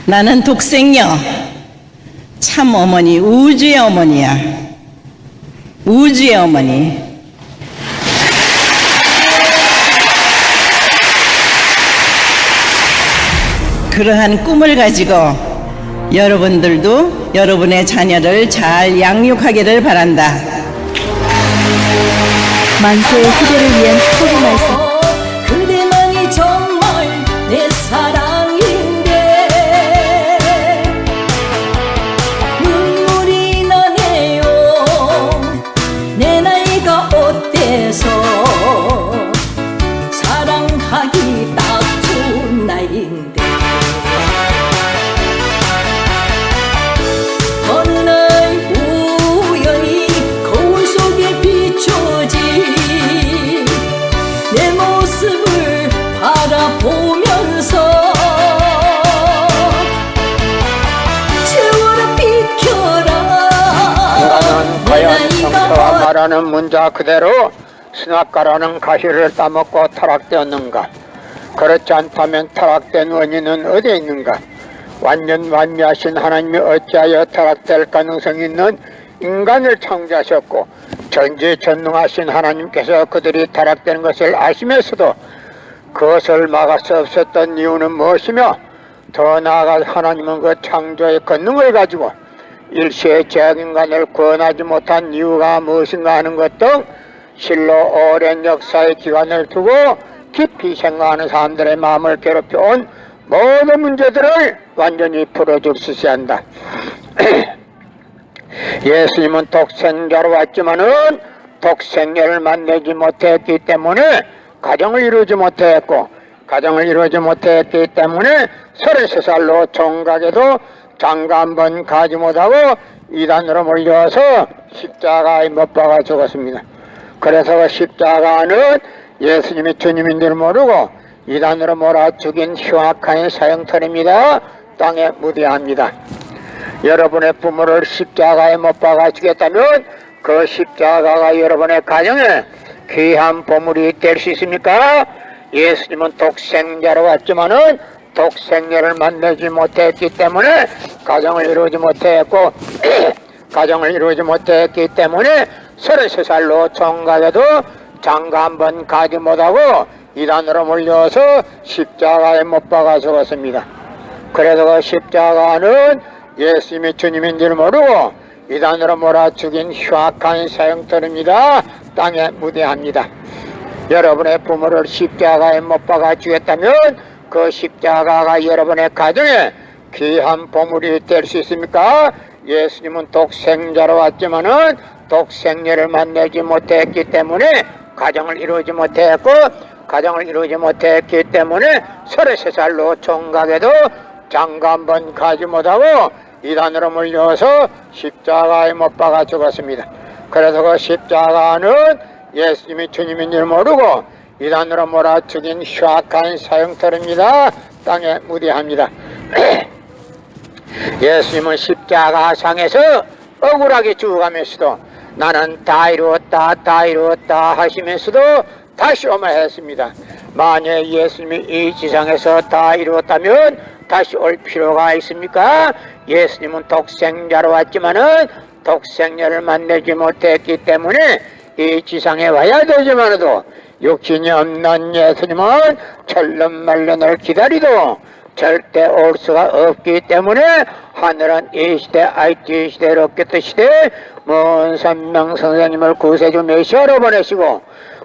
나는 독생녀, 참 어머니, 우주의 어머니야. 우주의 어머니. 그러한 꿈을 가지고 여러분들도 여러분의 자녀를 잘 양육하기를 바란다. 만세의 후대를 위한 포부 말씀. 그대만이 정말 내 사랑인데 눈물이 나네요. 내 나이가 어때서 사랑하기 딱 좋은 나이인데 어느 날 우연히 거울 속에 비춰진 내 모습을 바라보면서 세월아 비켜라. 인간은 과연 성서가 말하는 문자 그대로 신학가라는 가시를 따먹고 타락되었는가? 그렇지 않다면 타락된 원인은 어디에 있는가? 완전 완미하신 하나님이 어찌하여 타락될 가능성이 있는 인간을 창조하셨고 전지전능하신 하나님께서 그들이 타락되는 것을 아시면서도 그것을 막을 수 없었던 이유는 무엇이며 더 나아가 하나님은 그 창조의 권능을 가지고 일시에 죄악인간을 구원하지 못한 이유가 무엇인가 하는 것 등 실로 오랜 역사의 기간을 두고 깊이 생각하는 사람들의 마음을 괴롭혀온 모든 문제들을 완전히 풀어줄 수 있어야 한다. 예수님은 독생자로 왔지만은 독생녀를 만나지 못했기 때문에 가정을 이루지 못했고 가정을 이루지 못했기 때문에 33살로 총각에도 장가 한 번 가지 못하고 이단으로 몰려와서 십자가에 못 박아 죽었습니다. 그래서 그 십자가는 예수님이 주님인 줄 모르고 이단으로 몰아 죽인 흉악한 사형터입니다. 땅에 무대합니다. 여러분의 부모를 십자가에 못 박아 주겠다면 그 십자가가 여러분의 가정에 귀한 보물이 될 수 있습니까? 예수님은 독생자로 왔지만은 독생녀를 만나지 못했기 때문에 가정을 이루지 못했고 가정을 이루지 못했기 때문에 33살로 총각에도 장가 한 번 가지 못하고 이단으로 몰려서 십자가에 못 박아 죽었습니다. 그래서 그 십자가는 예수님이 주님인 줄 모르고 이단으로 몰아 죽인 흉악한 사형터입니다. 땅에 무대합니다. 여러분의 부모를 십자가에 못 박아 주겠다면 그 십자가가 여러분의 가정에 귀한 보물이 될 수 있습니까? 예수님은 독생자로 왔지만은 독생녀를 만나지 못했기 때문에 가정을 이루지 못했고 가정을 이루지 못했기 때문에 33살로 총각에도 장가 한 번 가지 못하고 이단으로 몰려서 십자가에 못 박아 죽었습니다. 그래서 그 십자가는 예수님이 주님인 줄 모르고 이단으로 몰아 죽인 흉악한 사형터입니다. 땅에 무대합니다. 예수님은 십자가상에서 억울하게 죽어가면서도 나는 다 이루었다 다 이루었다 하시면서도 다시 오마 했습니다. 만약 예수님이 이 지상에서 다 이루었다면 다시 올 필요가 있습니까? 예수님은 독생자로 왔지만은 독생녀를 만나지 못했기 때문에 이 지상에 와야 되지만도 육신이 없는 예수님은 천년만년을 기다리도 절대 올 수가 없기 때문에 하늘은 이 시대 IT 시대 로켓 시대 먼 선명 선생님을 구세주 메시아로 보내시고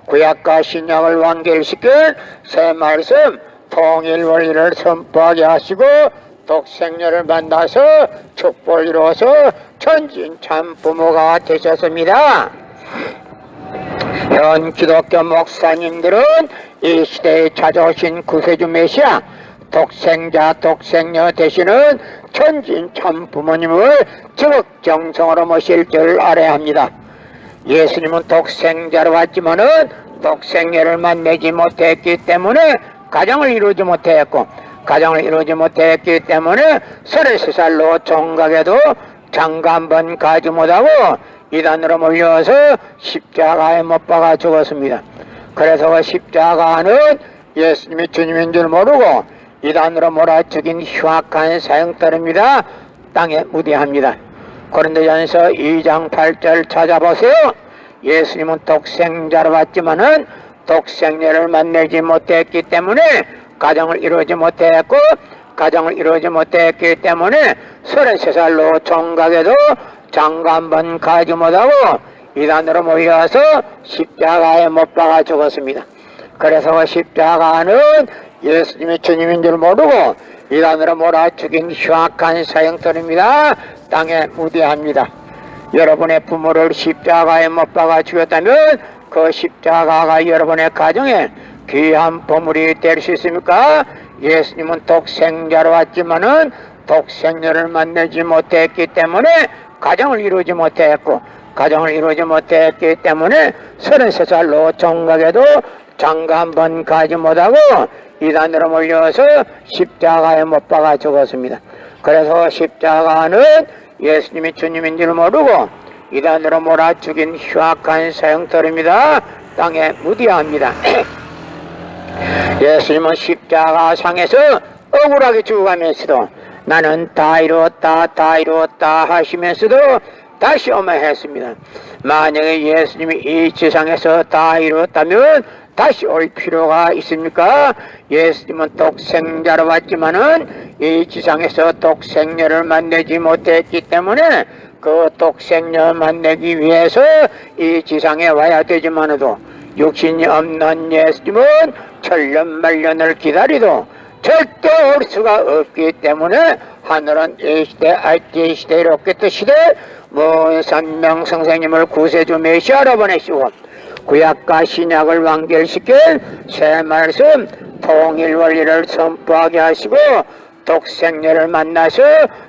구약과 신약을 완결시킨 새 말씀 통일 원리를 선포하게 하시고 독생녀를 만나서 축복을 이루어서 천진참 부모가 되셨습니다. 현 기독교 목사님들은 이 시대에 찾아오신 구세주 메시아 독생자 독생녀 되시는 천진참 부모님을 적극정성으로 모실 줄 알아야 합니다. 예수님은 독생자로 왔지만은 독생녀를 만나지 못했기 때문에 가정을 이루지 못했고 가정을 이루지 못했기 때문에 33살로 총각에도 장가 한 번 가지 못하고 이단으로 몰려서 십자가에 못 박아 죽었습니다. 그래서 그 십자가는 예수님이 주님인 줄 모르고 이단으로 몰아죽인 흉악한 사형터입니다. 땅에 무대합니다. 고린도전서 2장 8절 찾아보세요. 예수님은 독생자로 왔지만은 독생녀를 만나지 못했기 때문에 가정을 이루지 못했고, 가정을 이루지 못했기 때문에 33살로 총각에도 장가 한 번 가지 못하고 이단으로 모여서 십자가에 못 박아 죽었습니다. 그래서 십자가는 예수님이 주님인 줄 모르고 이단으로 몰아 죽인 흉악한 사형터입니다. 땅에 무대합니다. 여러분의 부모를 십자가에 못 박아 죽였다면 그 십자가가 여러분의 가정에 귀한 보물이 될 수 있습니까? 예수님은 독생자로 왔지만은 독생녀를 만나지 못했기 때문에 가정을 이루지 못했고, 가정을 이루지 못했기 때문에 33살로 총각에도 장가 한 번 가지 못하고 이단으로 몰려서 십자가에 못 박아 죽었습니다. 그래서 십자가는 예수님이 주님인 줄 모르고 이단으로 몰아 죽인 흉악한 사형터입니다. 땅에 무디합니다. 예수님은 십자가 상에서 억울하게 죽어가면서도 나는 다 이루었다, 다 이루었다 하시면서도 다시 오매했습니다. 만약에 예수님이 이 지상에서 다 이루었다면 다시 올 필요가 있습니까? 예수님은 독생자로 왔지만은 이 지상에서 독생녀를 만나지 못했기 때문에 그 독생녀 만나기 위해서 이 지상에 와야 되지만도 육신이 없는 예수님은 천년만년을 기다리도 절대 올 수가 없기 때문에 하늘은 이 시대 알지 시대 로켓 시대 먼 선명 선생님을 구세주 메시아로 보내시고 구약과 신약을 완결시킬 새 말씀 통일 원리를 선포하게 하시고 독생녀를 만나서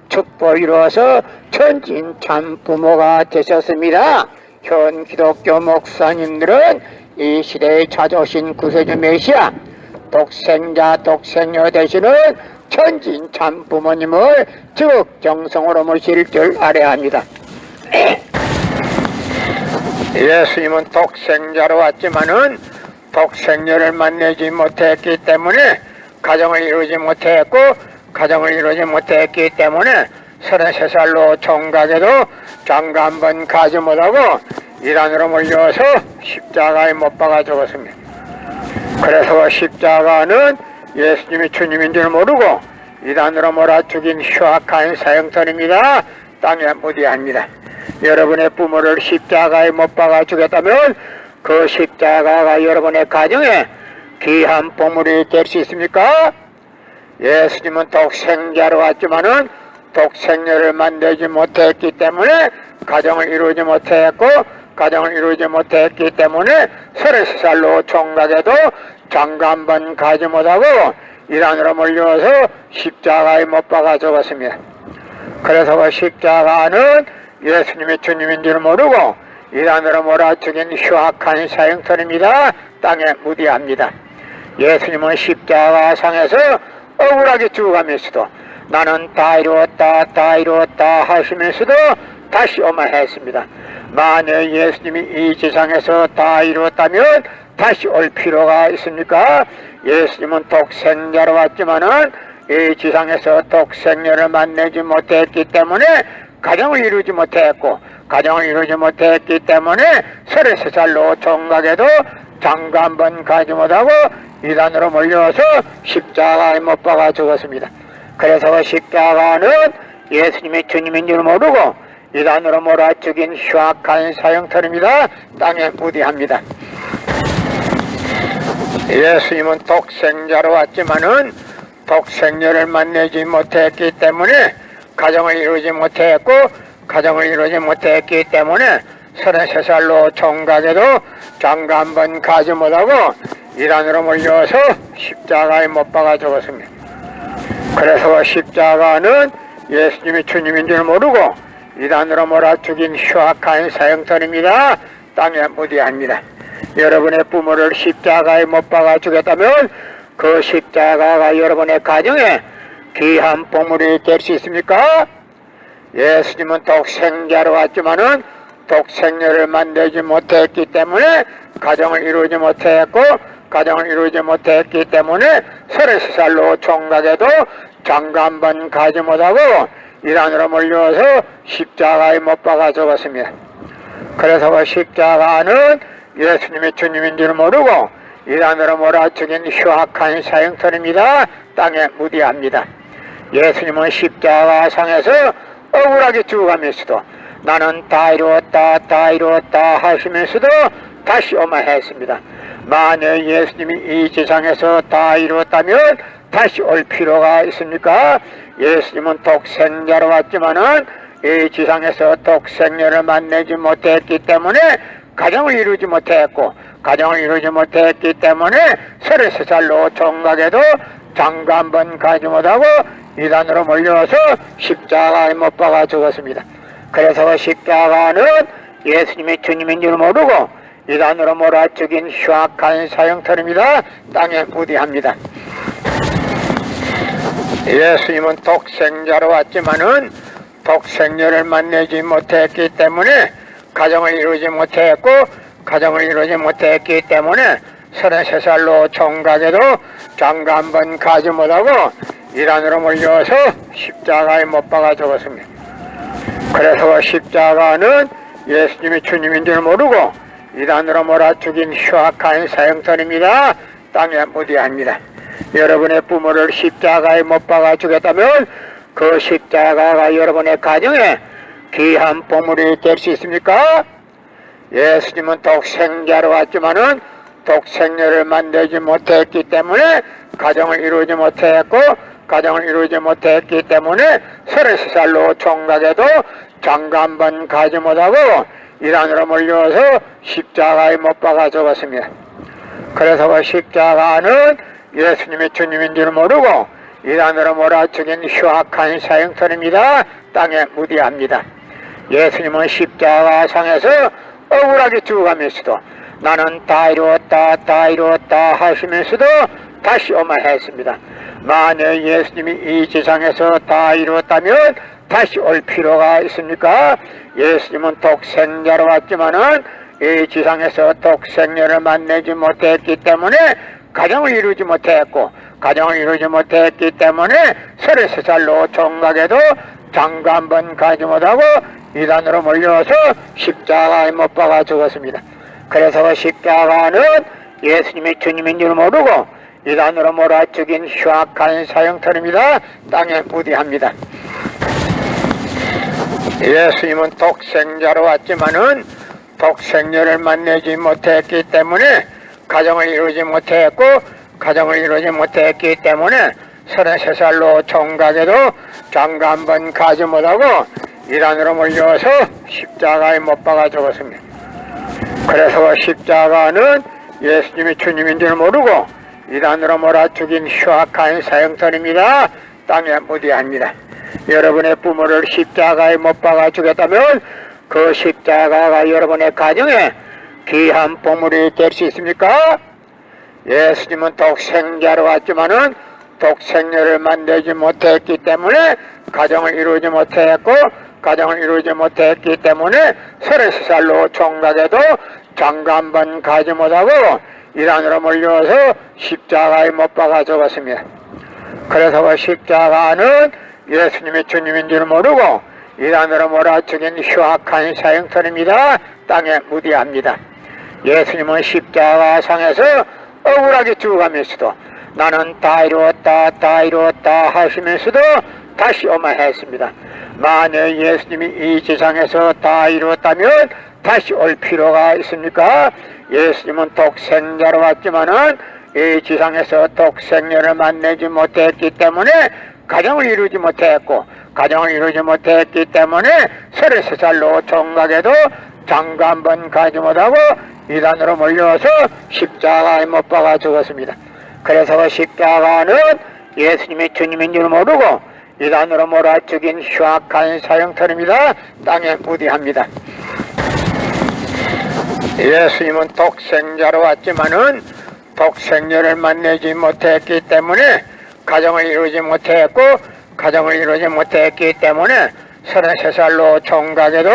축복 이루어서 천진 참 부모가 되셨습니다. 현 기독교 목사님들은 이 시대에 찾아오신 구세주 메시아 독생자 독생녀 되시는 천진 참 부모님을 적정성으로 모실 줄 알아야 합니다. 예수님은 독생자로 왔지만은 독생녀를 만나지 못했기 때문에 가정을 이루지 못했고, 가정을 이루지 못했기 때문에 33살로 총각에도 장가 한 번 가지 못하고 이단으로 몰려서 십자가에 못 박아 죽었습니다. 그래서 십자가는 예수님이 주님인 줄 모르고 이단으로 몰아 죽인 흉악한 사형터입니다. 땅에 무디합니다. 여러분의 부모를 십자가에 못 박아 죽였다면 그 십자가가 여러분의 가정에 귀한 보물이 될 수 있습니까? 예수님은 독생자로 왔지만은 독생녀를 만들지 못했기 때문에 가정을 이루지 못했고, 가정을 이루지 못했기 때문에 33살로 총각에도 장가 한 번 가지 못하고 이단으로 몰려서 십자가에 못 박아 죽었습니다. 그래서 그 십자가는 예수님이 주님인 줄 모르고 이단으로 몰아 죽인 흉악한 사형터입니다. 땅에 무디합니다. 예수님은 십자가 상에서 억울하게 죽어가면서도 나는 다 이루었다, 다 이루었다 하시면서도 다시 오매했습니다. 만약 예수님이 이 지상에서 다 이루었다면 다시 올 필요가 있습니까? 예수님은 독생자로 왔지만은 이 지상에서 독생녀를 만나지 못했기 때문에 가정을 이루지 못했고, 가정을 이루지 못했기 때문에 33살로 총각에도 장가 한 번 가지 못하고 이단으로 몰려서 십자가에 못 박아 죽었습니다. 그래서 십자가는 예수님이 주님인 줄 모르고 이단으로 몰아 죽인 흉악한 사형터입니다. 땅에 무디합니다. 예수님은 독생자로 왔지만은 독생녀를 만나지 못했기 때문에 가정을 이루지 못했고, 가정을 이루지 못했기 때문에 33살로 총각에도 장가 한 번 가지 못하고 이단으로 몰려서 십자가에 못 박아 죽었습니다. 그래서 십자가는 예수님이 주님인 줄 모르고 이단으로 몰아 죽인 흉악한 사형터입니다. 땅에 무디합니다. 여러분의 부모를 십자가에 못 박아 죽였다면 그 십자가가 여러분의 가정에 귀한 보물이 될 수 있습니까? 예수님은 독생자로 왔지만은 독생녀를 만들지 못했기 때문에 가정을 이루지 못했고, 가정을 이루지 못했기 때문에 33살로 총각에도 장가 한 번 가지 못하고 이란으로 몰려서 십자가에 못 박아 죽었습니다. 그래서 그 십자가는 예수님이 주님인 줄 모르고 이란으로 몰아죽인 흉악한 사형터입니다. 땅에 무디합니다. 예수님은 십자가상에서 억울하게 죽어가면서도 나는 다 이루었다 다 이루었다 하시면서도 다시 오마했습니다. 만약 예수님이 이 지상에서 다 이루었다면 다시 올 필요가 있습니까? 예수님은 독생자로 왔지만은 이 지상에서 독생녀를 만나지 못했기 때문에 가정을 이루지 못했고, 가정을 이루지 못했기 때문에 33살로 총각에도 장가 한 번 가지 못하고 이단으로 몰려서 십자가에 못 박아 죽었습니다. 그래서 그 십자가는 예수님이 주님인 줄 모르고 이단으로 몰아 죽인 흉악한 사형터입니다. 땅에 무디합니다. 예수님은 독생자로 왔지만은 독생녀를 만나지 못했기 때문에 가정을 이루지 못했고, 가정을 이루지 못했기 때문에 33살로 총각에도 장가 한 번 가지 못하고 이란으로 몰려서 십자가에 못 박아 죽었습니다. 그래서 그 십자가는 예수님이 주님인 줄 모르고 이란으로 몰아 죽인 흉악한 사형터입니다. 땅에 무디합니다. 여러분의 부모를 십자가에 못 박아 주겠다면 그 십자가가 여러분의 가정에 귀한 보물이 될 수 있습니까? 예수님은 독생자로 왔지만은 독생녀를 만들지 못했기 때문에 가정을 이루지 못했고, 가정을 이루지 못했기 때문에 33살로 총각에도 장가 한 번 가지 못하고 이란으로 몰려서 십자가에 못 박아 죽었습니다. 그래서 그 십자가는 예수님이 주님인 줄 모르고 이란으로 몰아 죽인 흉악한 사형터입니다. 땅에 무디합니다. 예수님은 십자가상에서 억울하게 죽어가면서도 나는 다 이루었다 다 이루었다 하시면서도 다시 오마했습니다. 만약 예수님이 이 지상에서 다 이루었다면 다시 올 필요가 있습니까? 예수님은 독생자로 왔지만은 이 지상에서 독생녀를 만나지 못했기 때문에 가정을 이루지 못했고, 가정을 이루지 못했기 때문에 33살로 총각에도 장가 한 번 가지 못하고 이단으로 몰려서 십자가에 못 박아 죽었습니다. 그래서 그 십자가는 예수님이 주님인 줄 모르고 이단으로 몰아 죽인 흉악한 사형터입니다. 땅에 무디합니다. 예수님은 독생자로 왔지만은 독생녀를 만나지 못했기 때문에 가정을 이루지 못했고, 가정을 이루지 못했기 때문에 33살로 총각에도 장가 한 번 가지 못하고 이란으로 몰려서 십자가에 못 박아 죽었습니다. 그래서 그 십자가는 예수님이 주님인 줄 모르고 이란으로 몰아 죽인 흉악한 사형터입니다. 땅에 무디합니다. 여러분의 부모를 십자가에 못 박아 주겠다면 그 십자가가 여러분의 가정에 귀한 보물이 될 수 있습니까? 예수님은 독생자로 왔지만은 독생녀를 만들지 못했기 때문에 가정을 이루지 못했고, 가정을 이루지 못했기 때문에 33살로 총각에도 장가 한 번 가지 못하고 이란으로 몰려서 십자가에 못 박아 죽었습니다. 그래서 그 십자가는 예수님이 주님인 줄 모르고 이란으로 몰아 죽인 흉악한 사형터입니다. 땅에 무디합니다. 예수님은 십자가상에서 억울하게 죽어가면서도 나는 다 이루었다 다 이루었다 하시면서도 다시 오마했습니다. 만약 예수님이 이 지상에서 다 이루었다면 다시 올 필요가 있습니까? 예수님은 독생자로 왔지만은 이 지상에서 독생녀를 만나지 못했기 때문에 가정을 이루지 못했고, 가정을 이루지 못했기 때문에 33살로 총각에도 장가 한 번 가지 못하고 이단으로 몰려서 십자가에 못 박아 죽었습니다. 그래서 그 십자가는 예수님이 주님인 줄 모르고 이단으로 몰아 죽인 흉악한 사형터입니다. 땅에 무디합니다. 예수님은 독생자로 왔지만은 독생녀를 만나지 못했기 때문에 가정을 이루지 못했고, 가정을 이루지 못했기 때문에 33살로 총각에도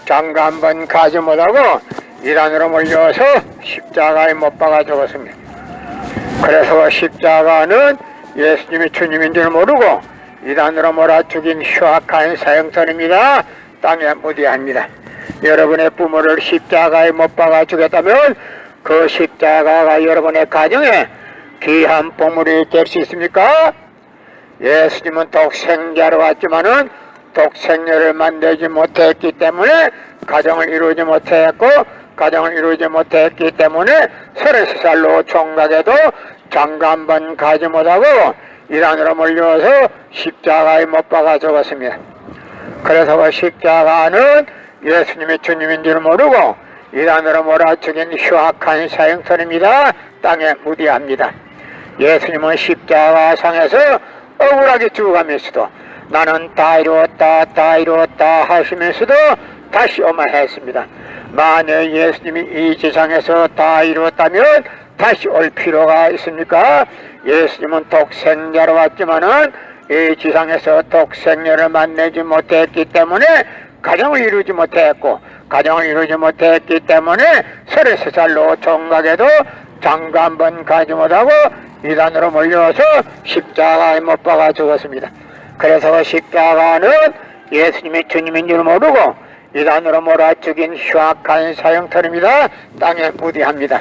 장가 한 번 가지 못하고 이란으로 몰려서 십자가에 못 박아 죽었습니다. 그래서 십자가는 예수님이 주님인 줄 모르고 이단으로 몰아 죽인 흉악한 사형선입니다. 땅에 무디합니다. 여러분의 부모를 십자가에 못 박아 죽였다면 그 십자가가 여러분의 가정에 귀한 보물이 될 수 있습니까? 예수님은 독생자로 왔지만은 독생녀를 만들지 못했기 때문에 가정을 이루지 못했고, 가정을 이루지 못했기 때문에 33살로 총각에도 장가 한 번 가지 못하고 이란으로 몰려서 십자가에 못 박아 죽었습니다. 그래서 그 십자가는 예수님이 주님인 줄 모르고 이란으로 몰아 죽인 흉악한 사형선입니다. 땅에 무디합니다. 예수님은 십자가상에서 억울하게 죽어가면서도 나는 다 이루었다, 다 이루었다 하시면서도 다시 오마했습니다. 만약 예수님이 이 지상에서 다 이루었다면 다시 올 필요가 있습니까? 예수님은 독생자로 왔지만은 이 지상에서 독생녀를 만나지 못했기 때문에 가정을 이루지 못했고, 가정을 이루지 못했기 때문에 33살로 총각에도 장가 한 번 가지 못하고 이단으로 몰려서 십자가에 못 박아 죽었습니다. 그래서 그 십자가는 예수님이 주님인 줄 모르고 이단으로 몰아 죽인 흉악한 사형터입니다. 땅에 무디합니다.